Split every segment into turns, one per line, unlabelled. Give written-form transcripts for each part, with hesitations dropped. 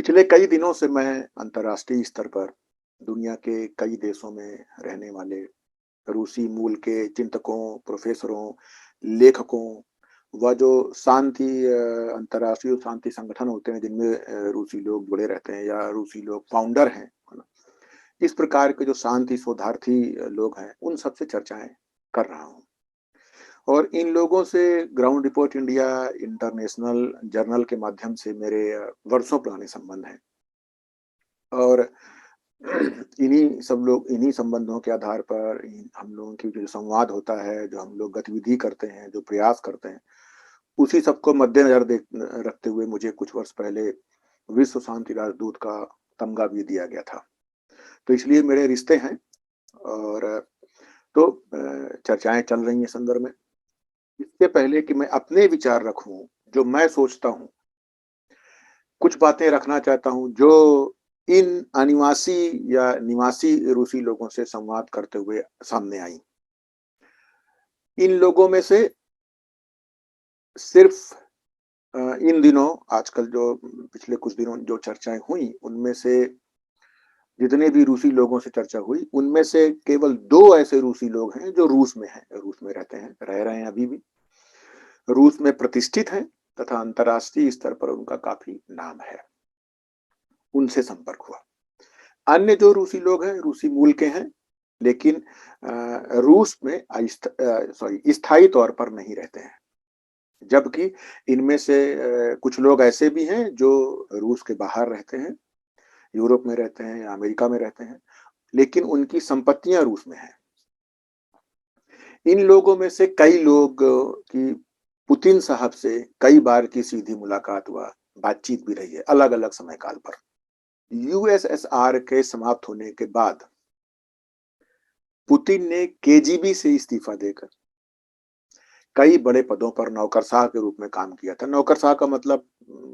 पिछले कई दिनों से मैं अंतर्राष्ट्रीय स्तर पर दुनिया के कई देशों में रहने वाले रूसी मूल के चिंतकों, प्रोफेसरों, लेखकों व जो अंतर्राष्ट्रीय शांति संगठन होते हैं जिनमें रूसी लोग जुड़े रहते हैं या रूसी लोग फाउंडर हैं, है ना? इस प्रकार के जो शांति शोधार्थी लोग हैं, उन सबसे चर्चाएँ कर रहा हूँ। और इन लोगों से ground report India international journal के माध्यम से मेरे वर्षों पुराने संबंध हैं। और इन्हीं संबंधों के आधार पर हम लोगों की जो संवाद होता है, जो हम लोग गतिविधि करते हैं, जो प्रयास करते हैं, उसी सबको मद्देनजर रखते हुए मुझे कुछ वर्ष पहले विश्व शांति राजदूत का तमगा भी दिया गया था। तो इसलिए मेरे रिश्ते हैं और चर्चाएँ चल रही हैं इस संदर्भ में। इससे पहले कि मैं अपने विचार रखूँ, जो मैं सोचता हूँ, कुछ बातें रखना चाहता हूँ जो इन अनिवासी या निवासी रूसी लोगों से संवाद करते हुए सामने आई। इन लोगों में से सिर्फ इन दिनों आजकल जो पिछले कुछ दिनों जो चर्चाएँ हुई, उनमें से जितने भी रूसी लोगों से चर्चा हुई, उनमें से केवल 2 ऐसे रूसी लोग हैं जो रूस में हैं, रूस में रहते हैं, रह रहे हैं अभी भी। रूस में प्रतिष्ठित हैं तथा अंतर्राष्ट्रीय स्तर पर उनका काफ़ी नाम है। उनसे संपर्क हुआ। अन्य जो रूसी लोग हैं, रूसी मूल के हैं, लेकिन रूस में स्थायी तौर पर नहीं रहते हैं। जबकि इनमें से कुछ लोग ऐसे भी हैं जो रूस के बाहर रहते हैं, यूरोप में रहते हैं या अमेरिका में रहते हैं, लेकिन उनकी संपत्तियाँ रूस में हैं। इन लोगों में से कई लोग की पुतिन साहब से कई बार की सीधी मुलाकात व बातचीत भी रही है, अलग-अलग समय काल पर। यूएसएसआर के समाप्त होने के बाद पुतिन ने केजीबी से इस्तीफा देकर कई बड़े पदों पर नौकरशाह के रूप में काम किया था। नौकरशाह का मतलब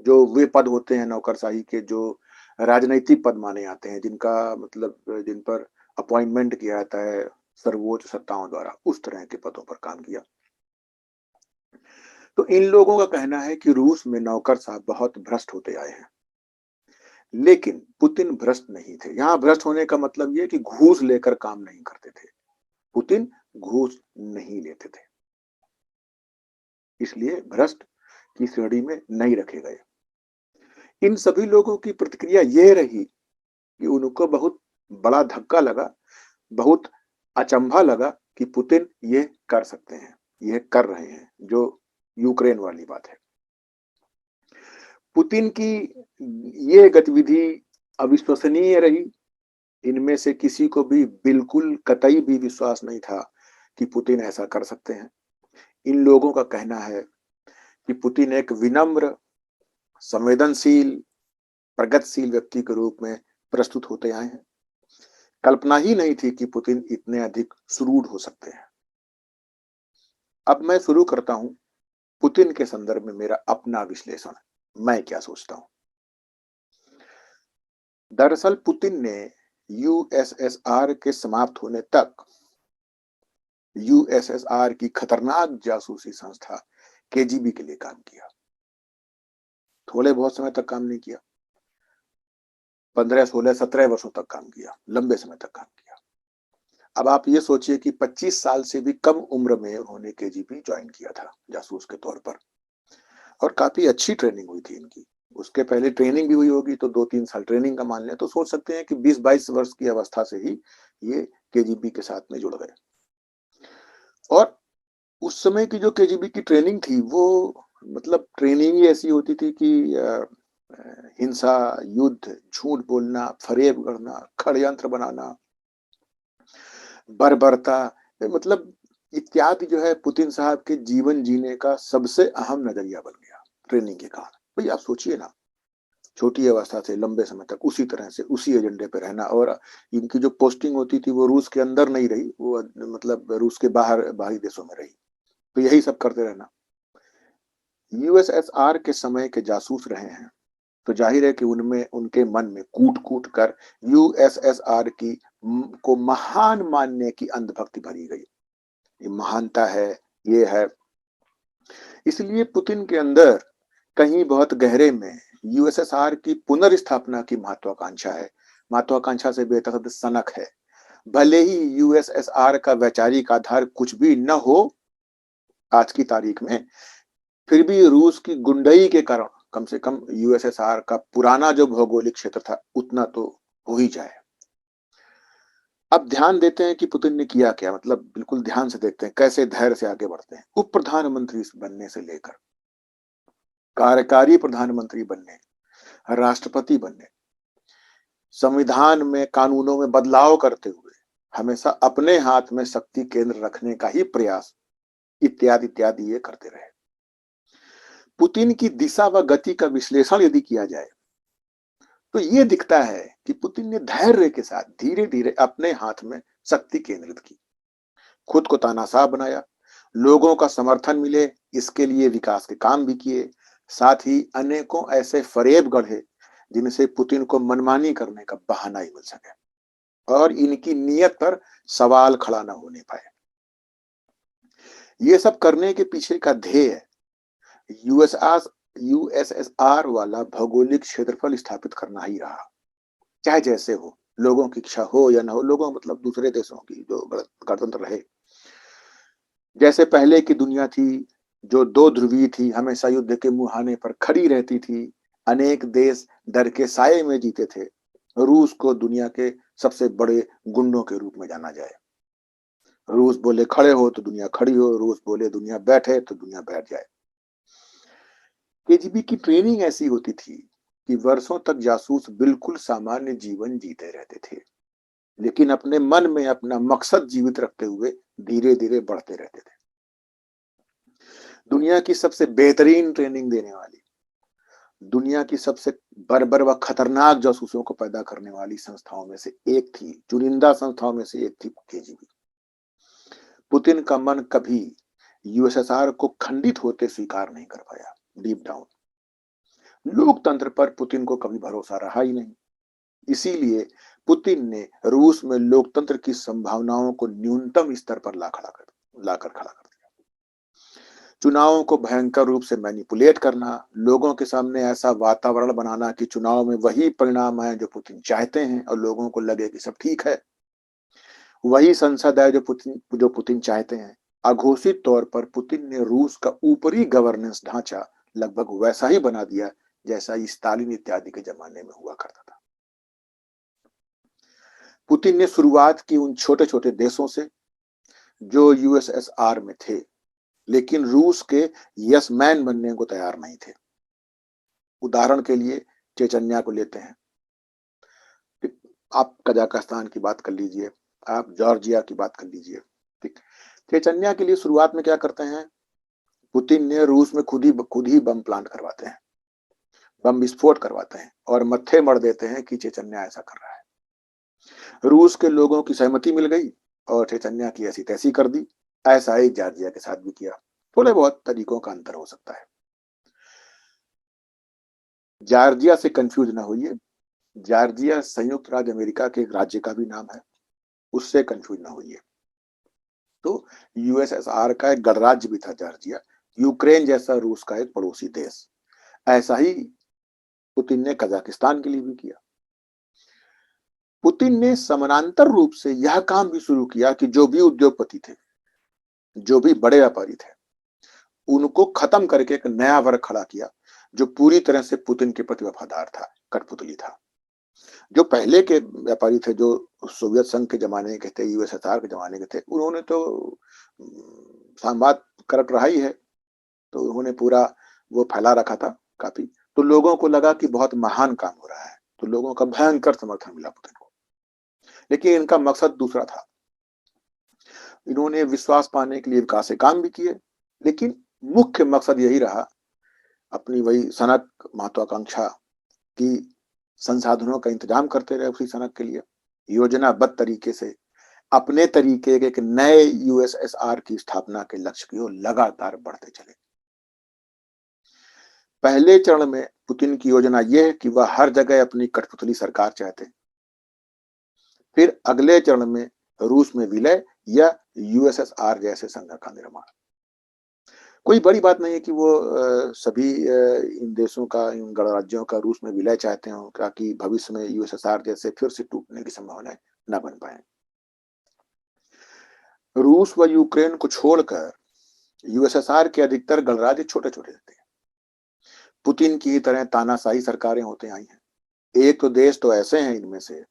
जो वे पद होते हैं नौकरशाही के जो राजनैतिक पद माने जाते हैं, जिनका मतलब जिन पर अपॉइंटमेंट किया जाता है सर्वोच्च सत्ताओं द्वारा, उस तरह के पदों पर काम किया। तो इन लोगों का कहना है कि रूस में नौकरशाह बहुत भ्रष्ट होते आए हैं। लेकिन पुतिन भ्रष्ट नहीं थे। यहाँ भ्रष्ट होने का मतलब ये है कि घूस लेकर काम नहीं करते थे। पुतिन घूस नहीं लेते थे, इसलिए भ्रष्ट की श्रेणी में नहीं रखे गए। इन सभी लोगों की प्रतिक्रिया यह रही कि उनको बहुत बड़ा धक्का लगा, बहुत अचंभा लगा कि पुतिन ये कर सकते हैं, ये कर रहे हैं, जो यूक्रेन वाली बात है। पुतिन की ये गतिविधि अविश्वसनीय रही। इनमें से किसी को भी बिल्कुल कतई भी विश्वास नहीं था कि पुतिन ऐसा कर सकते हैं। इन लोगों का कहना है कि पुतिन एक विनम्र, संवेदनशील, प्रगतिशील व्यक्ति के रूप में प्रस्तुत होते आए हैं। कल्पना ही नहीं थी कि पुतिन इतने अधिक सुरूढ़ हो सकते हैं। अब मैं शुरू करता हूं पुतिन के संदर्भ में मेरा अपना विश्लेषण। मैं क्या सोचता हूं? दरअसल पुतिन ने यूएसएसआर के समाप्त होने तक यूएसएसआर की खतरनाक जासूसी संस्था केजीबी के लिए काम किया। थोड़े बहुत समय तक काम नहीं किया, 15, 16, 17 वर्षों तक काम किया, लंबे समय तक काम किया। अब आप ये सोचिए कि 25 साल से भी कम उम्र में उन्होंने केजीबी ज्वाइन किया था जासूस के तौर पर, और काफी अच्छी ट्रेनिंग हुई थी इनकी। उसके पहले ट्रेनिंग भी हुई होगी तो 2-3 साल ट्रेनिंग का मान लें तो सोच सकते हैं कि 20-22 वर्ष की अवस्था से ही ये केजीबी के साथ में जुड़ गए। और उस समय की जो केजीबी की ट्रेनिंग थी वो मतलब ट्रेनिंग ही ऐसी होती थी कि हिंसा, युद्ध, झूठ बोलना, फरेब करना, षड्यंत्र बनाना, बर्बरता, मतलब इत्यादि जो है पुतिन साहब के जीवन जीने का सबसे अहम नजरिया बन गया ट्रेनिंग के कारण। भाई आप सोचिए ना, छोटी अवस्था से लंबे समय तक उसी तरह से उसी एजेंडे पे रहना, और इनकी जो पोस्टिंग होती थी वो रूस के अंदर नहीं रही, वो मतलब रूस के बाहरी देशों में रही। तो यही सब करते रहना। यूएसएसआर के समय के जासूस रहे हैं तो जाहिर है कि उनमें उनके मन में कूट कूट कर यूएसएसआर की को महान मानने की अंधभक्ति भरी गई। ये महानता है, ये है। इसलिए पुतिन के अंदर कहीं बहुत गहरे में यूएसएसआर की पुनर्स्थापना की महत्वाकांक्षा है, महत्वाकांक्षा से बेहद सनक है। भले ही यूएसएसआर का वैचारिक आधार कुछ भी न हो आज की तारीख में, फिर भी रूस की गुंडई के कारण कम से कम यूएसएसआर का पुराना जो भौगोलिक क्षेत्र था उतना तो हो ही जाए। अब ध्यान देते हैं कि पुतिन ने किया क्या, मतलब बिल्कुल ध्यान से देखते हैं कैसे धैर्य से आगे बढ़ते हैं। उप प्रधानमंत्री बनने से लेकर कार्यकारी प्रधानमंत्री बनने, राष्ट्रपति बनने, संविधान में कानूनों में बदलाव करते हुए हमेशा अपने हाथ में शक्ति केंद्र रखने का ही प्रयास इत्यादि इत्यादि ये करते रहे। पुतिन की दिशा व गति का विश्लेषण यदि किया जाए तो ये दिखता है कि पुतिन ने धैर्य के साथ धीरे धीरे अपने हाथ में शक्ति केंद्रित की, खुद को तानाशाह बनाया, लोगों का समर्थन मिले इसके लिए विकास के काम भी किए, साथ ही अनेकों ऐसे फरेब गढ़े जिनसे पुतिन को मनमानी करने का बहाना ही मिल सके और इनकी नीयत पर सवाल खड़ा न होने पाए। ये सब करने के पीछे का ध्येय यूएसएसआर वाला भौगोलिक क्षेत्रफल स्थापित करना ही रहा। चाहे जैसे हो, लोगों की इच्छा हो या ना हो, लोगों मतलब दूसरे देशों की जो गणतंत्र रहे। जैसे पहले की दुनिया थी जो दो ध्रुवीय थी, हमेशा युद्ध के मुहाने पर खड़ी रहती थी, अनेक देश डर के साये में जीते थे। रूस को दुनिया के सबसे बड़े गुंडों के रूप में जाना जाए। रूस बोले खड़े हो तो दुनिया खड़ी हो, रूस बोले दुनिया बैठे तो दुनिया बैठ जाए। केजीबी की ट्रेनिंग ऐसी होती थी कि वर्षों तक जासूस बिल्कुल सामान्य जीवन जीते रहते थे, लेकिन अपने मन में अपना मकसद जीवित रखते हुए धीरे धीरे बढ़ते रहते थे। दुनिया की सबसे बेहतरीन ट्रेनिंग देने वाली, दुनिया की सबसे बर्बर व खतरनाक जासूसों को पैदा करने वाली संस्थाओं में से एक थी, चुनिंदा संस्थाओं में से एक थी केजीबी। पुतिन का मन कभी यूएसएसआर को खंडित होते स्वीकार नहीं कर पाया। डीप डाउन लोकतंत्र पर पुतिन को कभी भरोसा रहा ही नहीं। इसीलिए पुतिन ने रूस में लोकतंत्र की संभावनाओं को न्यूनतम स्तर पर लाकर खड़ा कर दिया। चुनावों को भयंकर रूप से मैनिपुलेट करना, लोगों के सामने ऐसा वातावरण बनाना कि चुनाव में वही परिणाम है जो पुतिन चाहते हैं और लोगों को लगे कि सब ठीक है, वही संसद है जो पुतिन चाहते हैं। अघोषित तौर पर पुतिन ने रूस का ऊपरी गवर्नेंस ढांचा लगभग वैसा ही बना दिया जैसा स्टालिन इत्यादि के जमाने में हुआ करता था। पुतिन ने शुरुआत की उन छोटे छोटे देशों से जो यूएसएसआर में थे, लेकिन रूस के यस मैन बनने को तैयार नहीं थे। उदाहरण के लिए चेचन्या को लेते हैं, आप कजाकिस्तान की बात कर लीजिए, आप जॉर्जिया की बात कर लीजिए। ठीक, चेचन्या के लिए शुरुआत में क्या करते हैं, पुतिन ने रूस में खुद ही बम प्लांट करवाते हैं, बम विस्फोट करवाते हैं और मत्थे मर देते हैं कि चेचन्या ऐसा कर रहा है। रूस के लोगों की सहमति मिल गई और चेचन्या की ऐसी तैसी कर दी। ऐसा ही जॉर्जिया के साथ भी किया। थोड़े बहुत तरीकों का अंतर हो सकता है। जॉर्जिया से कंफ्यूज ना होइए, जॉर्जिया संयुक्त राज्य अमेरिका के एक राज्य का भी नाम है, उससे कंफ्यूज ना होइए। तो यूएसएसआर का एक गणराज्य भी था जॉर्जिया, यूक्रेन जैसा रूस का एक पड़ोसी देश। ऐसा ही पुतिन ने कजाकिस्तान के लिए भी किया। पुतिन ने समानांतर रूप से यह काम भी शुरू किया कि जो भी उद्योगपति थे, जो भी बड़े व्यापारी थे, उनको खत्म करके एक नया वर्ग खड़ा किया जो पूरी तरह से पुतिन के प्रति वफादार था, कठपुतली था। जो पहले के व्यापारी थे, जो सोवियत संघ के जमाने के थे, यूएसएसआर के जमाने के थे, उन्होंने तो संवाद करट रहा ही है, तो उन्होंने पूरा वो फैला रखा था काफी। तो लोगों को लगा कि बहुत महान काम हो रहा है, तो लोगों का भयंकर समर्थन मिला पुतिन को। लेकिन इनका मकसद दूसरा था। इन्होंने विश्वास पाने के लिए विकास के काम भी किए, लेकिन मुख्य मकसद यही रहा, अपनी वही सनक महत्वाकांक्षा की संसाधनों का इंतजाम करते रहे, उसी सनक के लिए योजनाबद्ध तरीके से अपने तरीके के एक नए यूएसएसआर की स्थापना के लक्ष्य की ओर लगातार बढ़ते चले। पहले चरण में पुतिन की योजना यह है कि वह हर जगह अपनी कठपुतली सरकार चाहते। फिर अगले चरण में रूस में विलय या यूएसएसआर जैसे संघ का निर्माण। कोई बड़ी बात नहीं है कि वो सभी इन देशों का, इन गणराज्यों का रूस में विलय चाहते हों, ताकि भविष्य में यूएसएसआर जैसे फिर से टूटने की संभावनाएं न बन पाए। रूस व यूक्रेन को छोड़कर यूएसएसआर के अधिकतर गणराज्य छोटे छोटे थे। पुतिन की तरह तानाशाही सरकारें होते आई हैं। एक तो देश तो ऐसे हैं इनमें से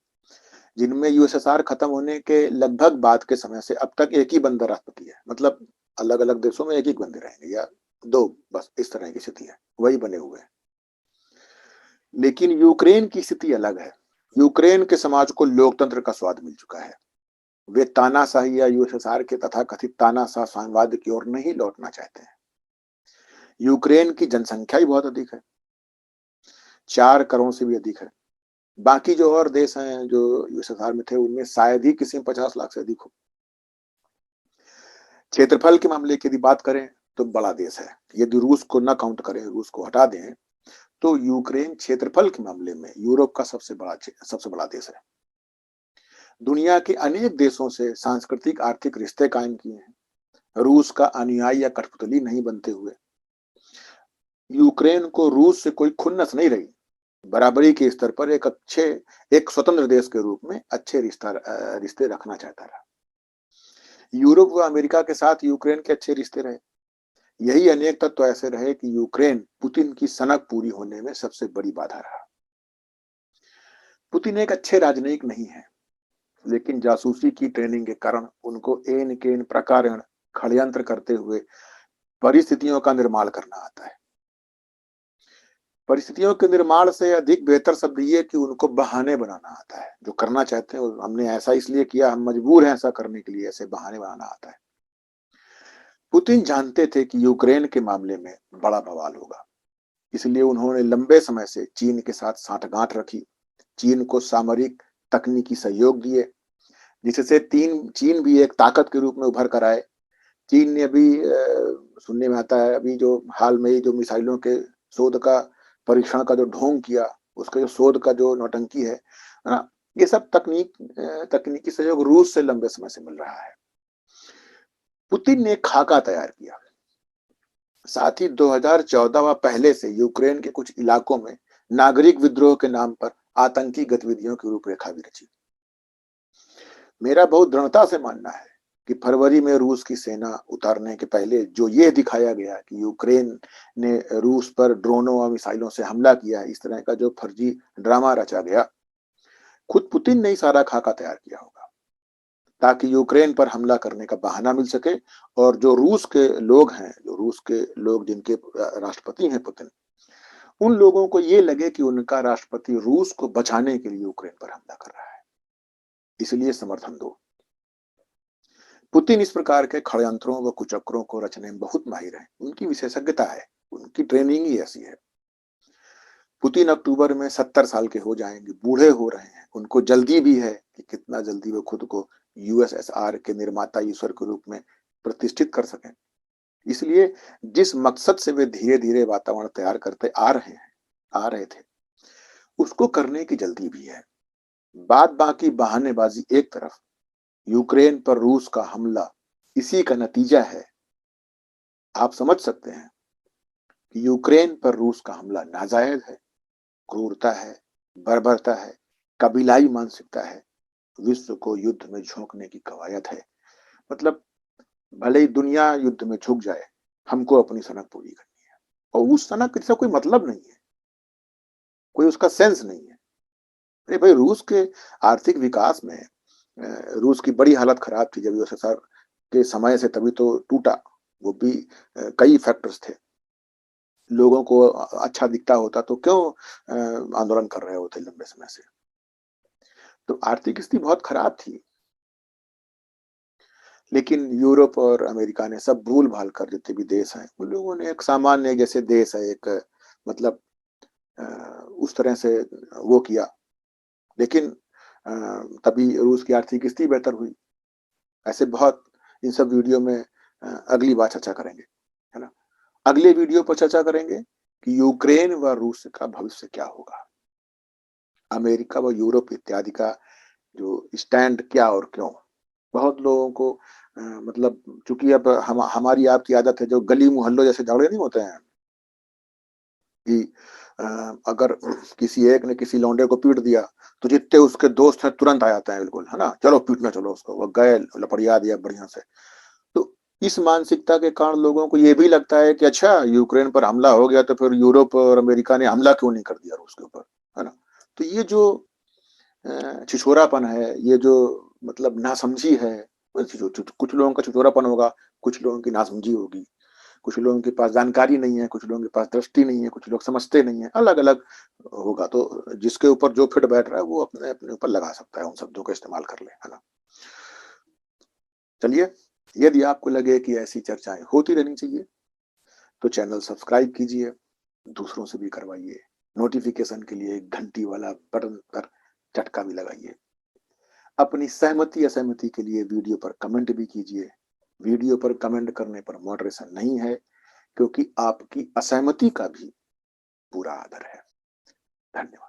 जिनमें यूएसएसआर खत्म होने के लगभग बाद के समय से अब तक एक ही बंदा राष्ट्रपति है, मतलब अलग अलग देशों में एक ही बंदे रहेंगे या दो, बस इस तरह की स्थिति है, वही बने हुए हैं। लेकिन यूक्रेन की स्थिति अलग है। यूक्रेन के समाज को लोकतंत्र का स्वाद मिल चुका है। वे तानाशाही या यूएसएसआर के तथाकथित तानाशाह साम्राज्य की ओर नहीं लौटना चाहते हैं। यूक्रेन की जनसंख्या ही बहुत अधिक है, 4 करोड़ से भी अधिक है। बाकी जो और देश हैं जो यूएसएसआर में थे, उनमें शायद ही किसी में 50 लाख से अधिक हो। क्षेत्रफल के मामले की यदि बात करें तो बड़ा देश है। यदि रूस को न काउंट करें, रूस को हटा दें, तो यूक्रेन क्षेत्रफल के मामले में यूरोप का सबसे बड़ा देश है। दुनिया के अनेक देशों से सांस्कृतिक आर्थिक रिश्ते कायम किए हैं, रूस का अनुयायी या कठपुतली नहीं बनते हुए। यूक्रेन को रूस से कोई खुन्नस नहीं रही। बराबरी के स्तर पर एक स्वतंत्र देश के रूप में अच्छे रिश्ते रखना चाहता रहा। यूरोप व अमेरिका के साथ यूक्रेन के अच्छे रिश्ते रहे। यही अनेक तत्व ऐसे रहे कि यूक्रेन पुतिन की सनक पूरी होने में सबसे बड़ी बाधा रहा। पुतिन एक अच्छे राजनयिक नहीं है, लेकिन जासूसी की ट्रेनिंग के कारण उनको एन केन प्रकारण षड्यंत्र करते हुए परिस्थितियों का निर्माण करना आता है। परिस्थितियों के निर्माण से अधिक बेहतर शब्द ये कि उनको बहाने बनाना आता है। जो करना चाहते हैं हमने ऐसा इसलिए किया, हम मजबूर हैं ऐसा करने के लिए, ऐसे बहाने बनाना आता है। पुतिन जानते थे कि यूक्रेन के मामले में बड़ा बवाल होगा, इसलिए उन्होंने लंबे समय से चीन के साथ साठगांठ रखी, चीन को सामरिक तकनीकी सहयोग दिए, जिससे चीन भी एक ताकत के रूप में उभर कर आए। चीन ने अभी सुनने में आता है, अभी जो हाल में ही जो मिसाइलों के शोध का परीक्षण का जो ढोंग किया, उसका जो शोध का जो नौटंकी है ना, ये सब तकनीकी सहयोग रूस से लंबे समय से मिल रहा है। पुतिन ने खाका तैयार किया। साथ ही 2014 व पहले से यूक्रेन के कुछ इलाकों में नागरिक विद्रोह के नाम पर आतंकी गतिविधियों की रूपरेखा भी रची। मेरा बहुत दृढ़ता से मानना है कि फरवरी में रूस की सेना उतारने के पहले जो ये दिखाया गया कि यूक्रेन ने रूस पर ड्रोनों और मिसाइलों से हमला किया, इस तरह का जो फर्जी ड्रामा रचा गया, खुद पुतिन ने ही सारा खाका तैयार किया होगा, ताकि यूक्रेन पर हमला करने का बहाना मिल सके। और जो रूस के लोग जिनके राष्ट्रपति हैं पुतिन, उन लोगों को ये लगे कि उनका राष्ट्रपति रूस को बचाने के लिए यूक्रेन पर हमला कर रहा है, इसलिए समर्थन दो। पुतिन इस प्रकार के षड्यंत्रों व कुचक्रों को रचने में बहुत माहिर है। उनकी विशेषज्ञता है, उनकी ट्रेनिंग ही ऐसी है। पुतिन अक्टूबर में 70 साल के हो जाएंगे, बूढ़े हो रहे हैं। उनको जल्दी भी है कि कितना जल्दी वो खुद को यूएसएसआर के निर्माता ईश्वर के रूप में प्रतिष्ठित कर सकें। इसलिए जिस मकसद से वे धीरे धीरे वातावरण तैयार करते आ रहे थे, उसको करने की जल्दी भी है। बात बाकी बहानेबाजी एक तरफ, यूक्रेन पर रूस का हमला इसी का नतीजा है। आप समझ सकते हैं कि यूक्रेन पर रूस का हमला नाजायज है, क्रूरता है, बर्बरता है, कबीलाई मानसिकता है, विश्व को युद्ध में झोंकने की कवायद है। मतलब भले ही दुनिया युद्ध में झुक जाए, हमको अपनी सनक पूरी करनी है। और उस सनक का कोई मतलब नहीं है, कोई उसका सेंस नहीं है। अरे भाई, रूस के आर्थिक विकास में रूस की बड़ी हालत खराब थी जब यूएसएसआर के समय से, तभी तो टूटा। वो भी कई फैक्टर्स थे। लोगों को अच्छा दिखता होता तो क्यों आंदोलन कर रहे होते लंबे समय से। तो आर्थिक स्थिति बहुत खराब थी, लेकिन यूरोप और अमेरिका ने सब भूल भाल कर, जितने भी देश हैं उन लोगों ने एक सामान्य जैसे देश है, एक मतलब उस तरह से वो किया। लेकिन तभी रूस की आर्थिक स्थिति बेहतर हुई। ऐसे बहुत इन सब वीडियो में अगली बार चर्चा करेंगे, है ना। अगले वीडियो पर चर्चा करेंगे कि यूक्रेन व रूस का भविष्य क्या होगा, अमेरिका व यूरोप इत्यादि का जो स्टैंड क्या और क्यों। बहुत लोगों को मतलब चूंकि अब हमारी आपकी आदत है, जो गली मोहल्लों जैसे झगड़े नहीं होते हैं कि अगर किसी एक ने किसी लौंडे को पीट दिया तो जितने उसके दोस्त हैं तुरंत आ जाते हैं, बिल्कुल है ना, चलो पीटना, चलो उसको, वो गए लपड़िया दिया बढ़िया से। तो इस मानसिकता के कारण लोगों को ये भी लगता है कि अच्छा यूक्रेन पर हमला हो गया तो फिर यूरोप और अमेरिका ने हमला क्यों नहीं कर दिया रूस के ऊपर, है ना। तो ये जो छिछोरापन है, ये जो मतलब नासमझी है, कुछ लोगों का छिछोरापन होगा, कुछ लोगों की नासमझी होगी, कुछ लोगों के पास जानकारी नहीं है, कुछ लोगों के पास दृष्टि नहीं है, कुछ लोग समझते नहीं है, अलग अलग होगा। तो जिसके ऊपर जो फिट बैठ रहा है वो अपने अपने ऊपर लगा सकता है, उन शब्दों का इस्तेमाल कर ले, है ना। चलिए, यदि आपको लगे कि ऐसी चर्चाएं होती रहनी चाहिए तो चैनल सब्सक्राइब कीजिए, दूसरों से भी करवाइए, नोटिफिकेशन के लिए घंटी वाला बटन पर झटका भी लगाइए। अपनी सहमति असहमति के लिए वीडियो पर कमेंट भी कीजिए। वीडियो पर कमेंट करने पर मॉडरेशन नहीं है, क्योंकि आपकी असहमति का भी पूरा आदर है। धन्यवाद।